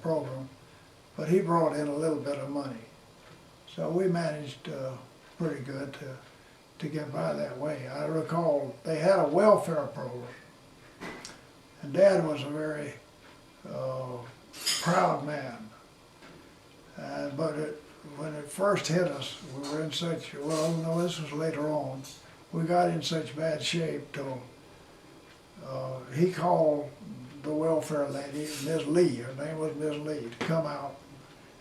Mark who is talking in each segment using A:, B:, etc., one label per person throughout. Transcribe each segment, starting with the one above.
A: program, but he brought in a little bit of money. So we managed pretty good to get by that way. I recall they had a welfare program, and Dad was a very proud man. But when it first hit us, we were in such, well, no, this was later on, we got in such bad shape till he called the welfare lady, Ms. Lee, her name was Ms. Lee, to come out.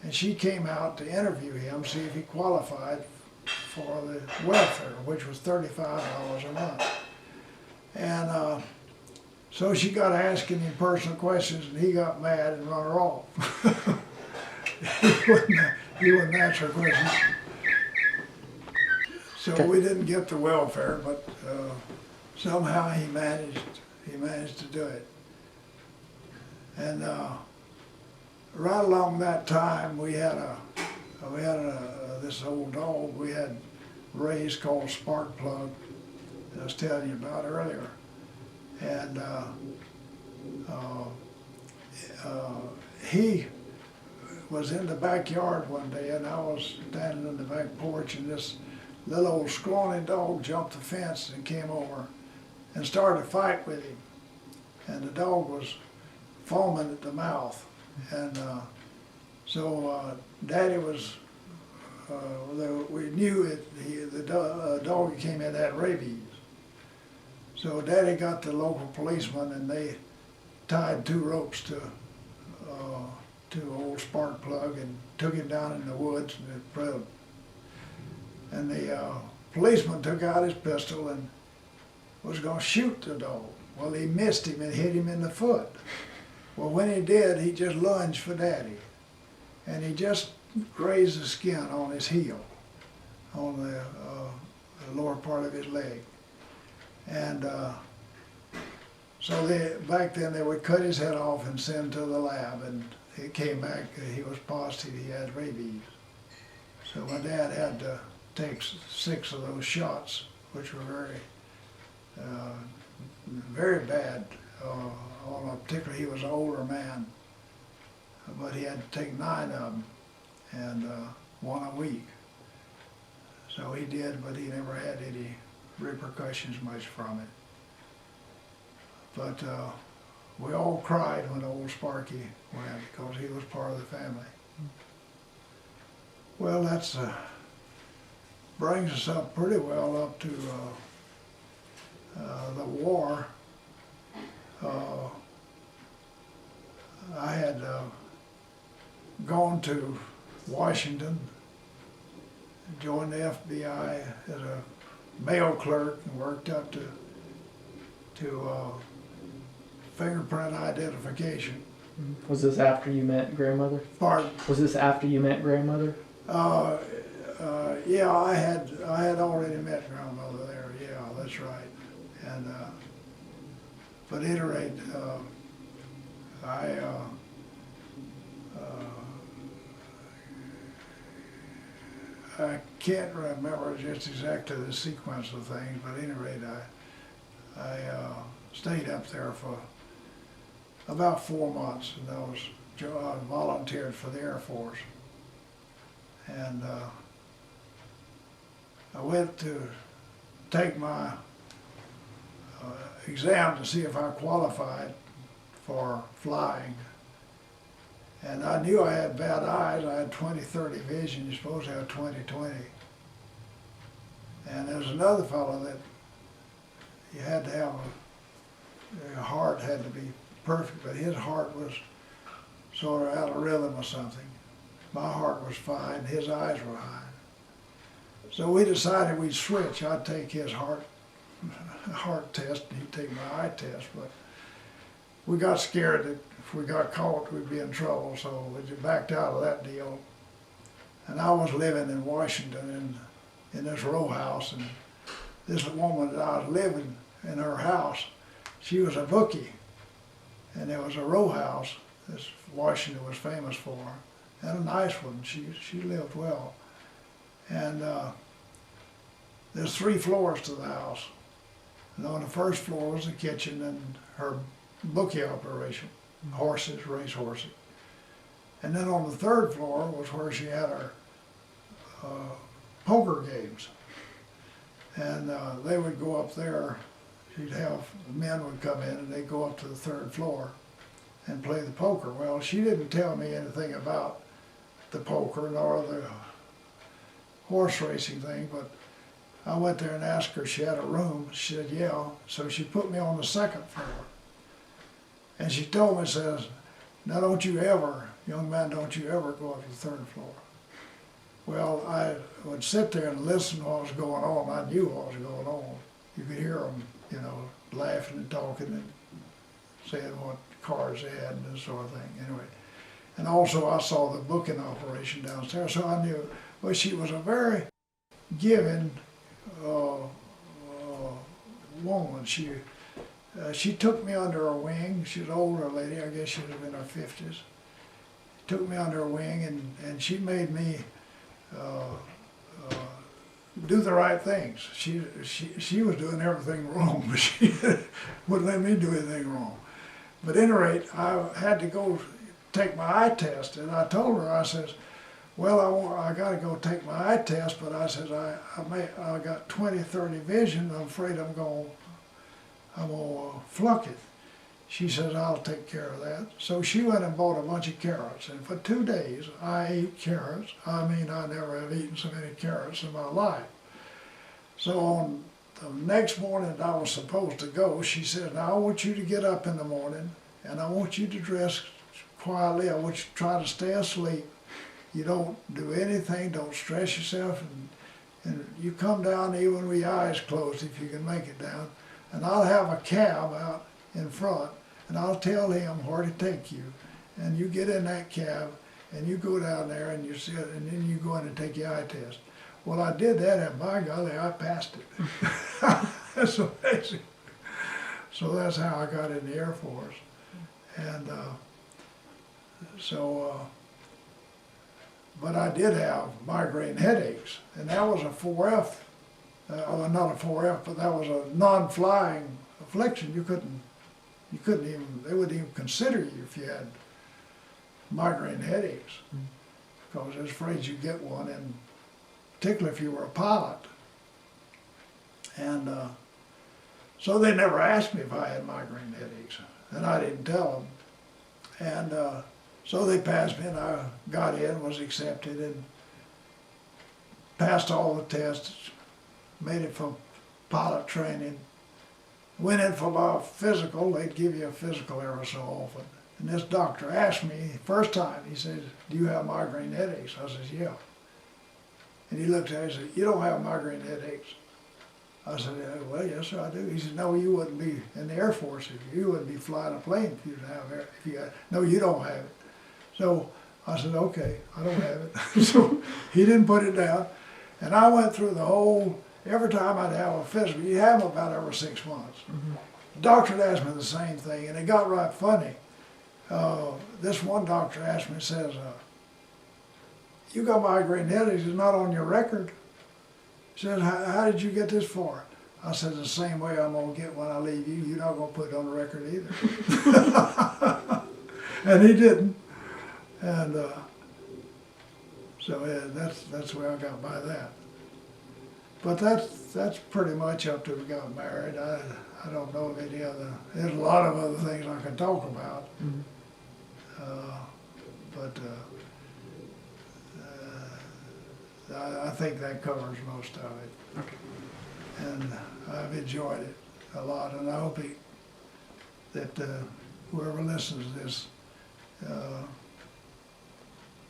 A: And she came out to interview him, see if he qualified for the welfare, which was $35 a month. And so she got asking him personal questions, and he got mad and run her off. He wouldn't answer questions. So we didn't get the welfare, but somehow he managed to do it. And right along that time, we had this old dog we had raised called Sparkplug that I was telling you about earlier. And he was in the backyard one day, and I was standing on the back porch, and this little old scrawny dog jumped the fence and came over and started to fight with him. And the dog was foaming at the mouth. And so Daddy was, we knew the dog came in had rabies. So Daddy got the local policeman, and they tied 2 ropes to old Sparkplug and took him down in the woods and put him. And the policeman took out his pistol and was going to shoot the dog. Well, he missed him and hit him in the foot. Well, when he did, he just lunged for Daddy, and he just grazed the skin on his heel, on the lower part of his leg. And so back then they would cut his head off and send him to the lab, and it came back, he was positive he had rabies. So my dad had to take 6 of those shots, which were very bad. Particularly, he was an older man, but he had to take 9 of them, and 1 a week. So he did, but he never had any repercussions much from it. But we all cried when old Sparky went, because he was part of the family. Well, that's brings us up pretty well up to the war. I had gone to Washington, joined the FBI as a mail clerk, and worked up to fingerprint identification.
B: Was this after you met grandmother?
A: Pardon?
B: Was this after you met grandmother?
A: Yeah, I had already met grandmother there. Yeah, that's right. And but at any rate, I can't remember just exactly the sequence of things, but at any rate, I stayed up there for about 4 months, and I volunteered for the Air Force. And I went to take my exam to see if I qualified for flying. And I knew I had bad eyes. I had 20/30 vision. You're supposed to have 20/20. And there's another fellow that you had to have your heart had to be perfect, but his heart was sort of out of rhythm or something. My heart was fine, his eyes were high. So we decided we'd switch. I'd take his heart test, and he'd take my eye test. But we got scared that if we got caught, we'd be in trouble, so we just backed out of that deal. And I was living in Washington in this row house, and this woman that I was living in her house, she was a bookie. And there was a row house that Washington was famous for, and a nice one. She lived well. And there's 3 floors to the house. And on the first floor was the kitchen and her bookie operation, horses, race horses. And then on the third floor was where she had her poker games. And they would go up there. She'd have, the men would come in and they'd go up to the third floor and play the poker. Well, she didn't tell me anything about the poker nor the horse racing thing, but I went there and asked her if she had a room. She said, yeah. So she put me on the second floor. And she told me, says, now don't you ever, young man, don't you ever go up to the third floor. Well, I would sit there and listen to what was going on. I knew what was going on. You could hear them, you know, laughing and talking and saying what cards they had and this sort of thing. Anyway, and also I saw the booking operation downstairs, so I knew. Well, she was a very giving woman. She took me under her wing. She was an older lady. I guess she was in her 50s. Took me under her wing, and she made me do the right things. She was doing everything wrong, but she wouldn't let me do anything wrong. But at any rate, I had to go take my eye test, and I told her, I says, well, I got to go take my eye test, but I says, I got 20/30 vision. I'm afraid I'm gonna flunk it. She says, I'll take care of that. So she went and bought a bunch of carrots, and for 2 days I ate carrots. I mean, I never have eaten so many carrots in my life. So on the next morning I was supposed to go, she said, now I want you to get up in the morning, and I want you to dress quietly. I want you to try to stay asleep. You don't do anything, don't stress yourself, and you come down even with your eyes closed if you can make it down. And I'll have a cab out in front, and I'll tell him where to take you. And you get in that cab, and you go down there, and you sit, and then you go in and take your eye test. Well, I did that, and by golly, I passed it. That's amazing. So that's how I got in the Air Force. And but I did have migraine headaches, and that was a 4F. Not a 4F, but that was a non-flying affliction. You couldn't even, they wouldn't even consider you if you had migraine headaches, because they're afraid you'd get one, and particularly if you were a pilot. And so they never asked me if I had migraine headaches, and I didn't tell them. And so they passed me, and I got in, was accepted, and passed all the tests, made it for pilot training. Went in for my physical. They'd give you a physical every so often. And this doctor asked me, first time, he says, do you have migraine headaches? I says, yeah. And he looked at me and said, you don't have migraine headaches. I said, well, yes, sir, I do. He said, no, you wouldn't be in the Air Force. You wouldn't be flying a plane if you didn't have it. If you had, no, you don't have it. So I said, okay, I don't have it. So he didn't put it down. And I went through the whole, every time I'd have a physical, you have them about every 6 months. The doctor would ask me the same thing, and it got right funny. This one doctor asked me, says, you got migraine headaches, it's not on your record. He said, how did you get this far? I said, the same way I'm gonna get when I leave you, you're not gonna put it on the record either. And he didn't. And so yeah, that's the way I got by that. But that's pretty much up till we got married. I don't know of any other, there's a lot of other things I can talk about. But I think that covers most of it.
B: Okay.
A: And I've enjoyed it a lot, and I hope that whoever listens to this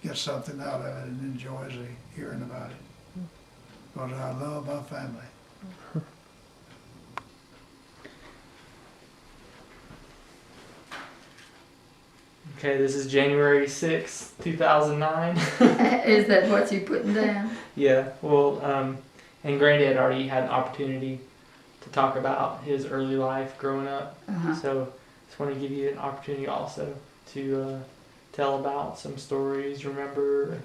A: gets something out of it and enjoys hearing about it. Because I love my family.
B: Okay, this is January 6th, 2009.
C: Is that what you putting down?
B: Yeah, well, and Granddad already had an opportunity to talk about his early life growing up. So just want to give you an opportunity also to tell about some stories, remember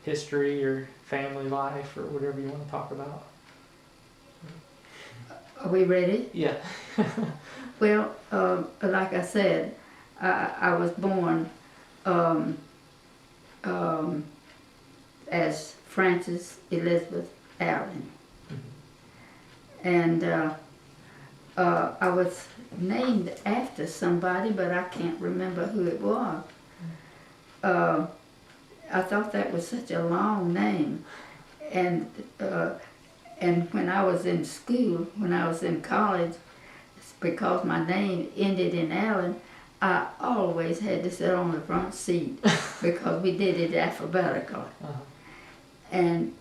B: history or family life or whatever you want to talk about.
C: Are we ready?
B: Yeah.
C: Well, like I said, I was born um, as Frances Elizabeth Allen. And I was named after somebody, but I can't remember who it was. I thought that was such a long name. And when I was in school, when I was in college, because my name ended in Allen, I always had to sit on the front seat because we did it alphabetically. And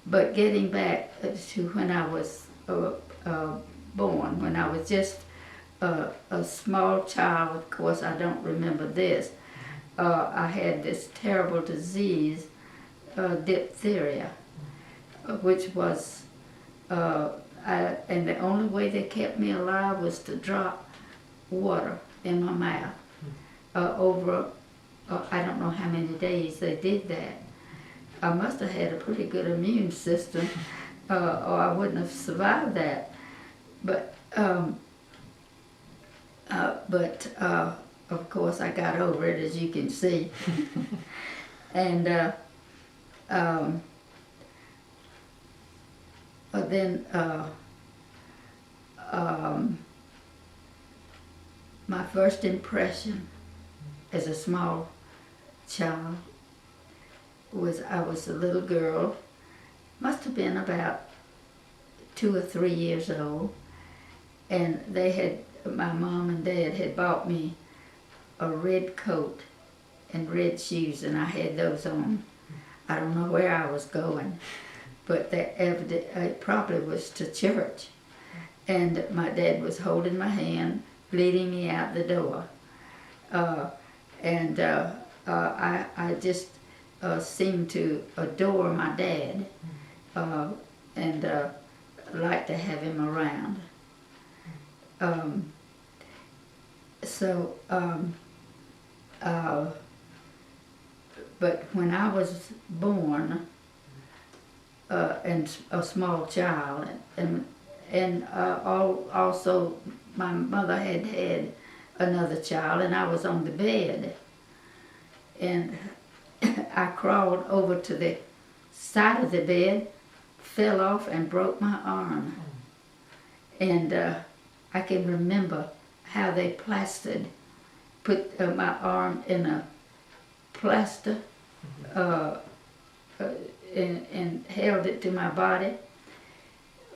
C: but getting back to when I was born, when I was just a small child, of course I don't remember this. I had this terrible disease, diphtheria, which was, and the only way they kept me alive was to drop water in my mouth. Over, I don't know how many days they did that. I must have had a pretty good immune system, or I wouldn't have survived that. But of course I got over it, as you can see. And then my first impression as a small child was I was a little girl, must have been about 2 or 3 years old, and my mom and dad had bought me a red coat and red shoes, and I had those on. I don't know where I was going, but it probably was to church. And my dad was holding my hand, leading me out the door. I just seemed to adore my dad and like to have him around. But when I was born and a small child, and also my mother had another child, and I was on the bed, and I crawled over to the side of the bed, fell off and broke my arm. And I can remember how they put my arm in a plaster and held it to my body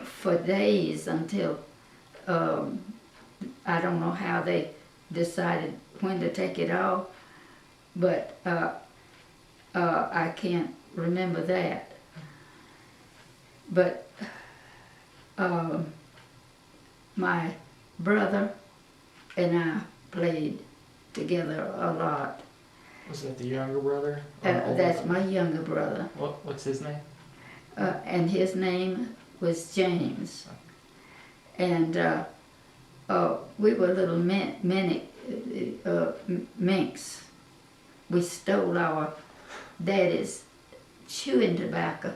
C: for days until I don't know how they decided when to take it off, but I can't remember that. But my brother and I played together a lot.
B: Was that the younger brother? Or
C: That's
B: older?
C: my younger brother.
B: What's his name?
C: And his name was James. And we were little minks. We stole our daddy's chewing tobacco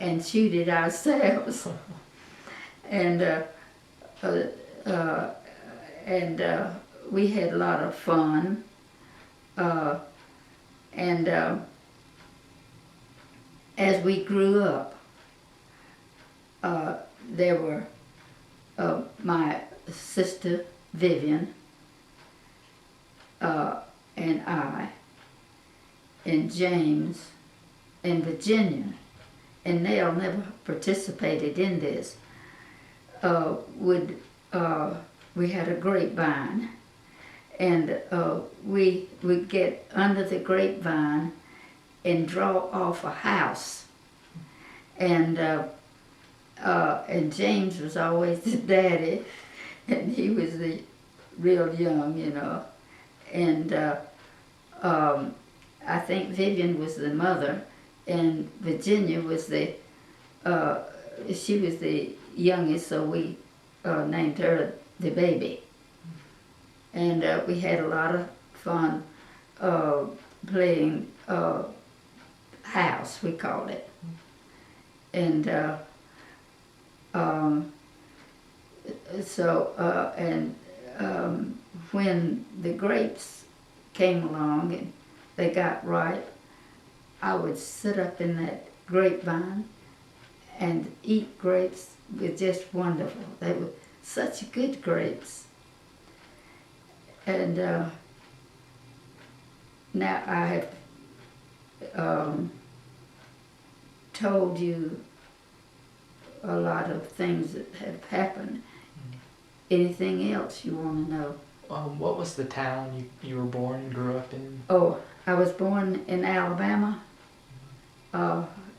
C: and chewed it ourselves. And we had a lot of fun. As we grew up, there were my sister Vivian and I and James and Virginia, and Nell never participated in this. We had a grapevine, and we would get under the grapevine and draw off a house. And James was always the daddy, and he was the real young, you know. And I think Vivian was the mother, and Virginia was she was the youngest, so we named her the baby. And we had a lot of fun playing house, we called it. And when the grapes came along, and they got ripe, I would sit up in that grapevine and eat grapes. Were just wonderful. They were such good grapes. And now I have told you a lot of things that have happened. Anything else you want to know?
B: What was the town you were born and grew up in?
C: Oh, I was born in Alabama,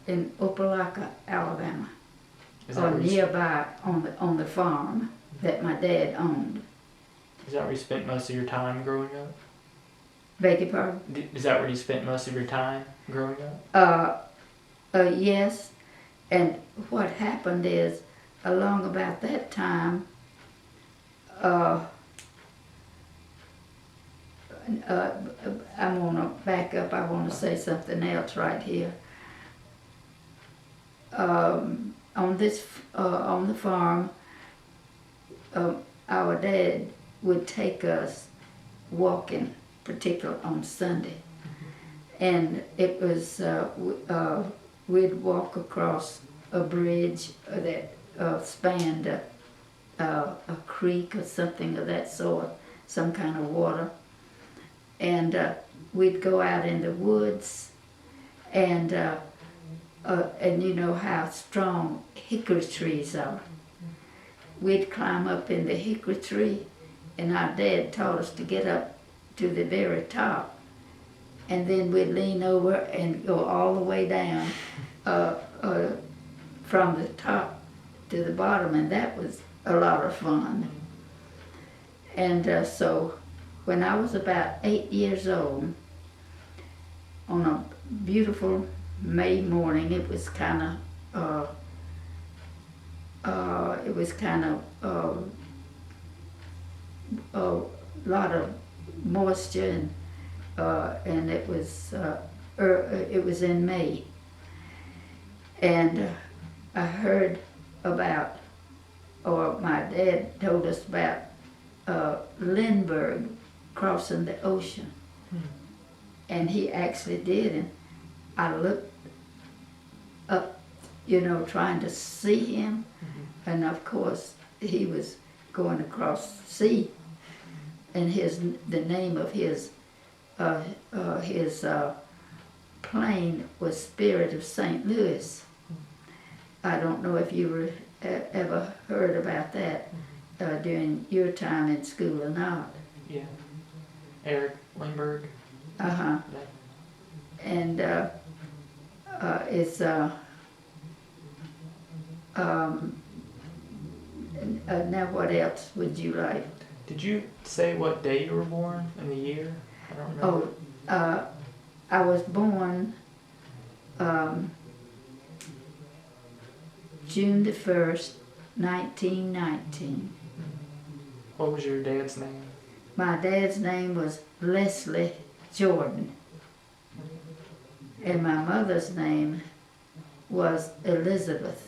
C: in Opelika, Alabama,
B: Is that, where you,
C: nearby on the farm that my dad owned.
B: is that where you spent most of your time growing up?
C: Beg your pardon?
B: Is that where you spent most of your time growing up?
C: Yes, and what happened is, along about that time, I'm gonna back up. I want to say something else right here. On the farm, our dad would take us walking, particularly on Sunday, and it was we'd walk across a bridge that spanned a creek or something of that sort, some kind of water. And we'd go out in the woods, and you know how strong hickory trees are. We'd climb up in the hickory tree, and our dad taught us to get up to the very top, and then we'd lean over and go all the way down from the top to the bottom, and that was a lot of fun. And so when I was about 8 years old, on a beautiful May morning, it was kind of a lot of moisture, and it was in May, and I heard about, or my dad told us about Lindbergh crossing the ocean. And he actually did, and I looked up, you know, trying to see him, and of course he was going across the sea, and the name of his plane was Spirit of St. Louis. I don't know if you ever heard about that during your time in school or not.
B: Yeah. Eric Lindbergh.
C: Uh-huh.
B: Yeah.
C: And it's now what else would you like?
B: Did you say what day you were born and the year? I don't remember.
C: Oh, I was born June the 1st, 1919.
B: What was your dad's name?
C: My dad's name was Leslie Jordan, and my mother's name was Elizabeth.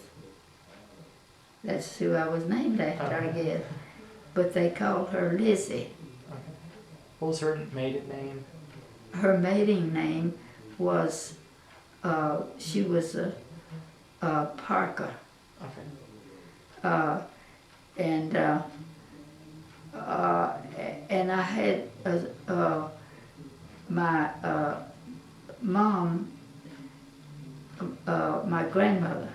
C: That's who I was named after, I guess. But they called her Lizzie.
B: Okay. What was her maiden name?
C: Her maiden name was, she was Parker.
B: Okay.
C: And I had my mom, my grandmother,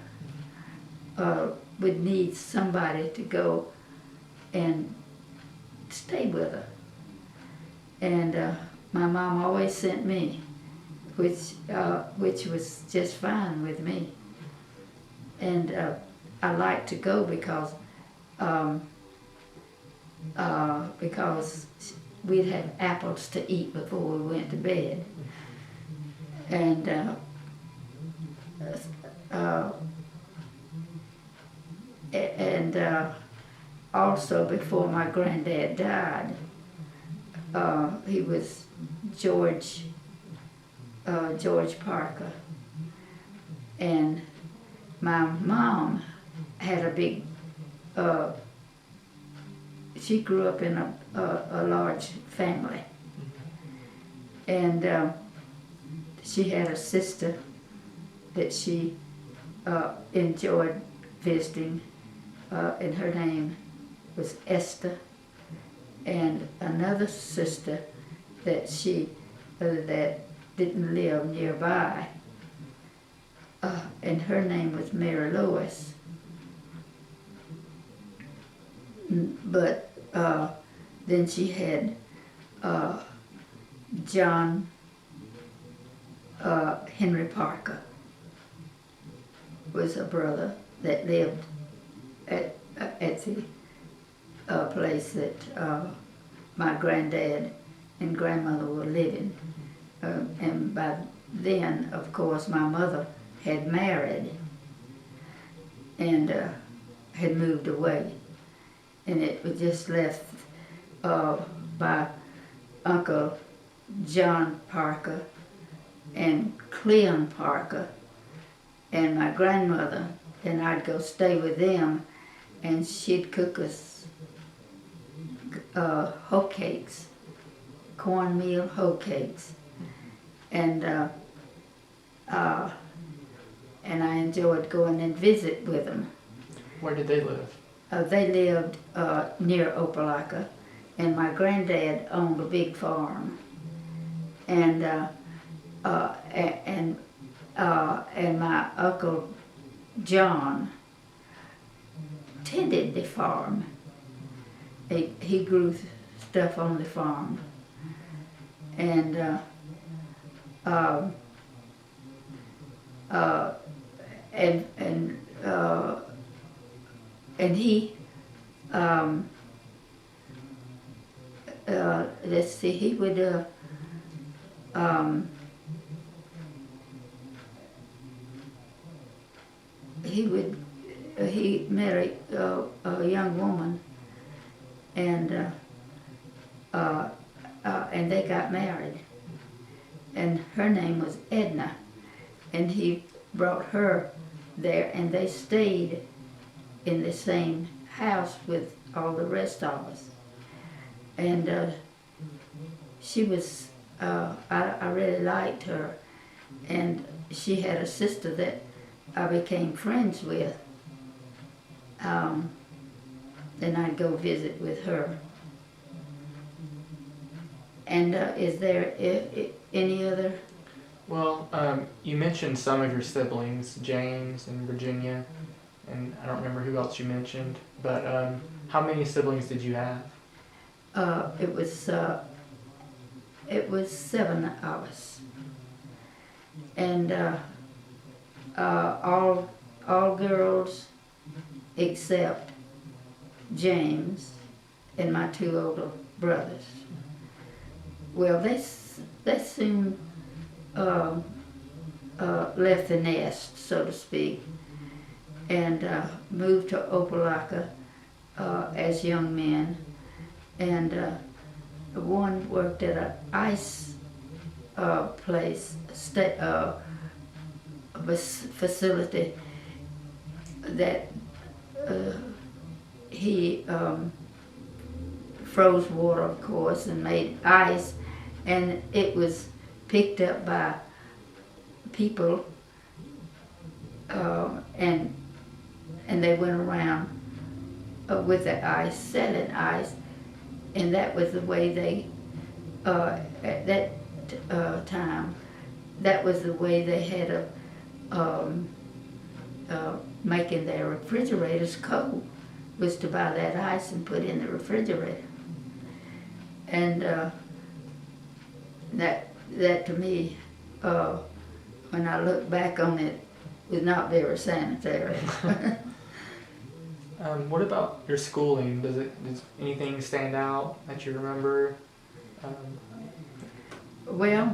C: would need somebody to go and stay with her. And my mom always sent me, which was just fine with me. And I liked to go because we'd have apples to eat before we went to bed. And also before my granddad died, he was George Parker. And my mom had a big, she grew up in a large family. And she had a sister that she enjoyed visiting, and her name was Esther, and another sister that she that didn't live nearby, and her name was Mary Lois. But then she had John Henry Parker was a brother that lived at the place that my granddad and grandmother were living. And by then, of course, my mother had married and had moved away. And it was just left by Uncle John Parker and Cleon Parker and my grandmother. And I'd go stay with them, and she'd cook us hoe cakes, cornmeal hoe cakes, and I enjoyed going and visit with them.
B: Where did they live?
C: They lived near Opelika, and my granddad owned a big farm, and my Uncle John tended the farm. He grew stuff on the farm, and he let's see, he would he married a young woman, and they got married, and her name was Edna, and he brought her there, and they stayed in the same house with all the rest of us. And she was, I really liked her, and she had a sister that I became friends with. Then I'd go visit with her. And is there any other?
B: Well, you mentioned some of your siblings, James and Virginia, and I don't remember who else you mentioned, but how many siblings did you have?
C: It was 7 of us, and all girls except James and my 2 older brothers. Well, they soon left the nest, so to speak, and moved to Opelika as young men. And one worked at an ice place, facility that he froze water, of course, and made ice, and it was picked up by people, and they went around with the ice, selling ice, and that was the way they, at that time, that was the way they had making their refrigerators cold, was to buy that ice and put in the refrigerator. And that to me, when I look back on it, was not very sanitary.
B: What about your schooling? Does anything stand out that you remember?
C: Well,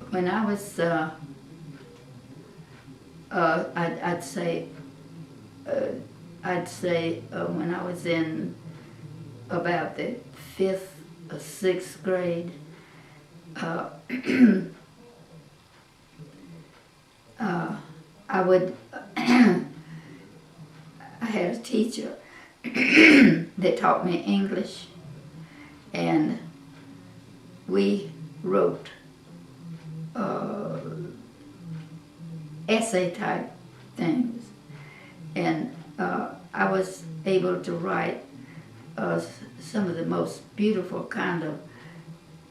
C: when I was, I'd say when I was in about the 5th or 6th grade, I would, I had a teacher that taught me English, and we wrote essay type things. And I was able to write some of the most beautiful kind of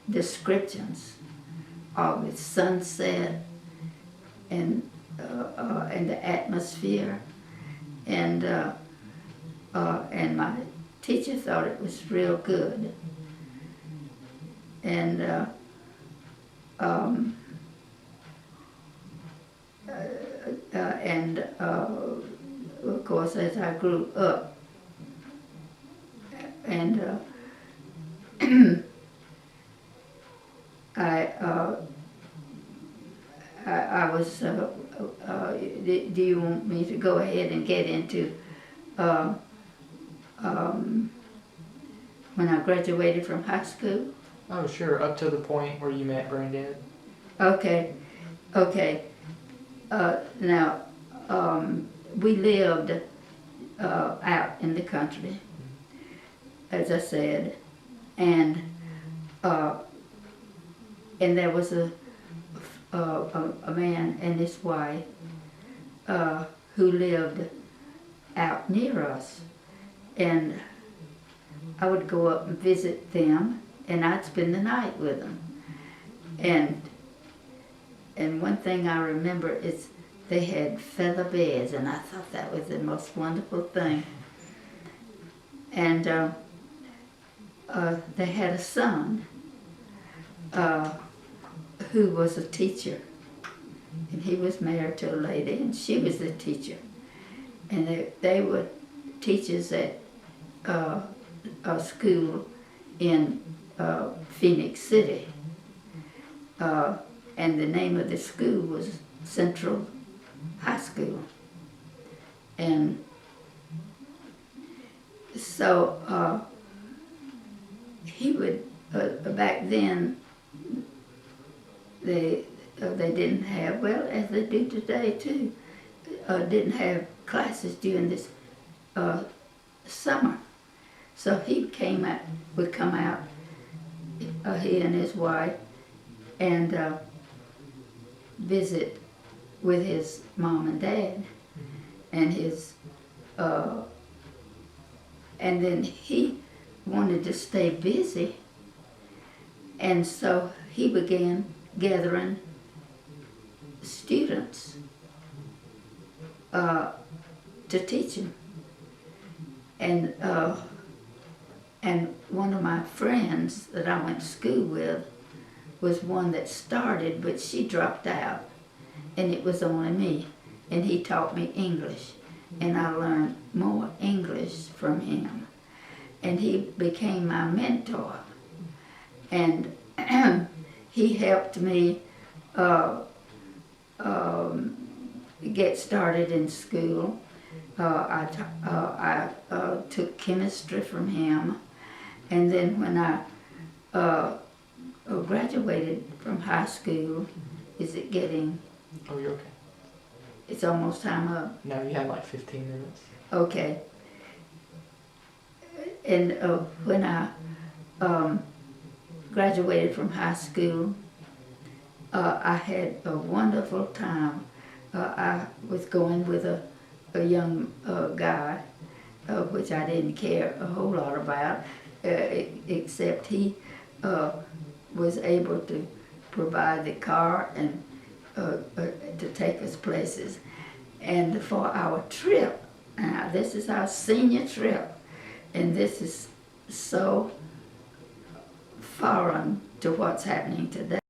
C: descriptions of the sunset and the atmosphere, and my teacher thought it was real good. And of course, as I grew up, and I was. Do you want me to go ahead and get into when I graduated from high school?
B: Oh, sure. Up to the point where you met Granddad.
C: Okay. Now, we lived out in the country, as I said, and there was a man and his wife who lived out near us, and I would go up and visit them, and I'd spend the night with them. And one thing I remember is they had feather beds, and I thought that was the most wonderful thing. And they had a son who was a teacher, and he was married to a lady, and she was the teacher. And they were teachers at a school in Phoenix City. And the name of the school was Central High School. And so he would, back then, they didn't have, well, as they do today too, didn't have classes during this summer. So he would come out, he and his wife, and visit with his mom and dad, and and then he wanted to stay busy, and so he began gathering students to teach him. And one of my friends that I went to school with was one that started, but she dropped out, and it was only me, and he taught me English, and I learned more English from him, and he became my mentor, and he helped me get started in school. I took chemistry from him, and then when I graduated from high school, is it getting...
B: Oh, you're okay.
C: It's almost time up.
B: No, you have like 15 minutes.
C: Okay. And when I graduated from high school, I had a wonderful time. I was going with a young guy, which I didn't care a whole lot about, except he was able to provide the car and to take us places. And for our trip, this is our senior trip, and this is so foreign to what's happening today.